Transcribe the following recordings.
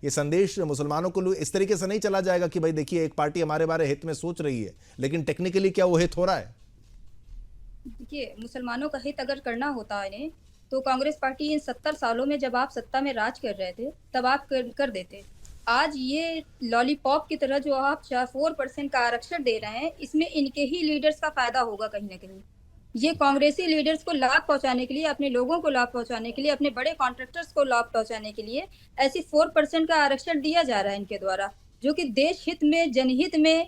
ये संदेश मुसलमानों को इस तरीके से नहीं चला जाएगा कि भाई देखिए एक पार्टी हमारे बारे हित में सोच रही है, लेकिन टेक्निकली क्या वो हित हो रहा है? देखिए, मुसलमानों का हित अगर करना होता है इन्हें, तो कांग्रेस पार्टी इन 70 सालों में जब आप सत्ता में राज कर रहे थे, तब आप कर देते। आज ये लॉलीपॉप की तरह जो आप 4% का आरक्षण दे रहे हैं, इसमें इनके ही लीडर्स का फायदा होगा कहीं न कहीं। ये कांग्रेसी लीडर्स को लाभ पहुंचाने के लिए, अपने लोगों को लाभ पहुंचाने के लिए, अपने बड़े कॉन्ट्रैक्टर्स को लाभ पहुंचाने के लिए ऐसी 4% का आरक्षण दिया जा रहा है इनके द्वारा, जो कि देश हित में, जनहित में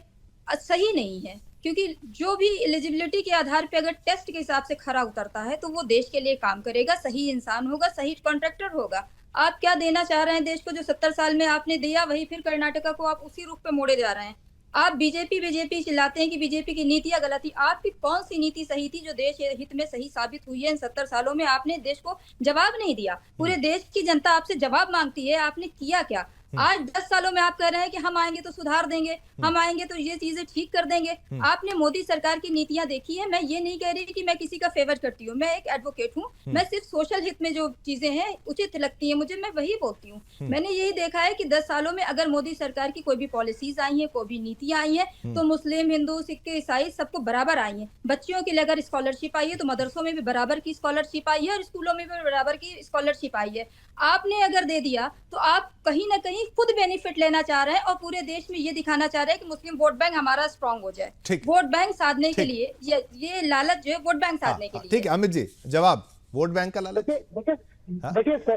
सही नहीं है। क्योंकि जो भी एलिजिबिलिटी के आधार पे अगर टेस्ट के हिसाब से खरा उतरता है, तो वो देश के लिए काम करेगा, सही इंसान होगा, सही कॉन्ट्रैक्टर होगा। आप क्या देना चाह रहे हैं देश को? जो 70 साल में आपने दिया, वही फिर कर्नाटका को आप उसी रुख पे मोड़े जा रहे हैं। आप बीजेपी चिल्लाते हैं कि बीजेपी की नीतियां गलत थी। आपकी कौन सी नीति सही थी जो देश हित में सही साबित हुई है? इन 70 सालों में आपने देश को जवाब नहीं दिया। पूरे देश की जनता आपसे जवाब मांगती है, आपने किया क्या? आज 10 सालों में आप कह रहे हैं कि हम आएंगे तो सुधार देंगे, हम आएंगे तो ये चीजें ठीक कर देंगे। आपने मोदी सरकार की नीतियां देखी है। मैं ये नहीं कह रही कि मैं किसी का फेवर करती हूँ, मैं एक एडवोकेट हूँ। मैं सिर्फ सोशल हित में जो चीजें हैं उचित लगती है मुझे, मैं वही बोलती हूँ। मैंने यही देखा है कि 10 सालों में अगर मोदी सरकार की कोई भी पॉलिसीज आई है, कोई भी नीतियां आई है, तो मुस्लिम, हिंदू, सिख, ईसाई सबको बराबर आई है। बच्चियों के लिए अगर स्कॉलरशिप आई है, तो मदरसों में भी बराबर की स्कॉलरशिप आई है और स्कूलों में भी बराबर की स्कॉलरशिप आई है। आपने अगर दे दिया, तो आप कहीं ना कहीं खुद बेनिफिट लेना चाह रहे हैं और पूरे देश में ये दिखाना चाह रहे हैं कि मुस्लिम वोट बैंक हमारा स्ट्रांग हो जाए। वोट बैंक साधने के लिए ये लालच जो है, वोट बैंक साधने के लिए। ठीक है अमित जी, जवाब वोट बैंक का लालच। देखिए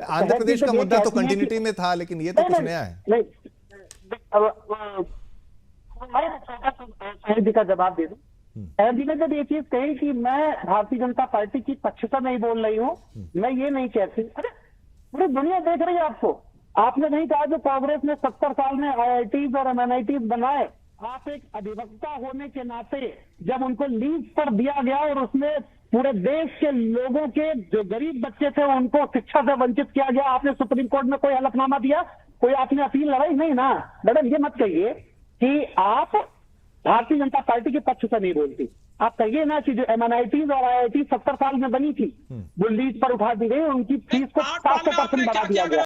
आंध्र प्रदेश का मुद्दा तो कंटिन्यूटी में था, लेकिन ये तो कुछ नया है। नहीं, शाहिद जी का जवाब दे दूं। शाहिद जी ने जब ये चीज कही कि मैं भारतीय जनता पार्टी की पक्षता नहीं बोल रही हूँ, मैं ये नहीं कहती। अरे पूरी दुनिया देख रही है आपको। आपने नहीं कहा जो कांग्रेस ने 70 साल में IITs और MNITs बनाए, आप एक अधिवक्ता होने के नाते जब उनको लीज पर दिया गया और उसमें पूरे देश के लोगों के जो गरीब बच्चे थे उनको शिक्षा से वंचित किया गया, आपने सुप्रीम कोर्ट में कोई हलफनामा दिया, कोई आपने अपील लड़ाई? नहीं ना। मैडम ये मत कहिए कि आप भारतीय जनता पार्टी के पक्ष से नहीं बोलती। आप कहिए ना कि जो MNITs और IIT 70 साल में बनी थी, वो लीज पर उठा दी गई, उनकी फीस को 700% बढ़ा दिया गया।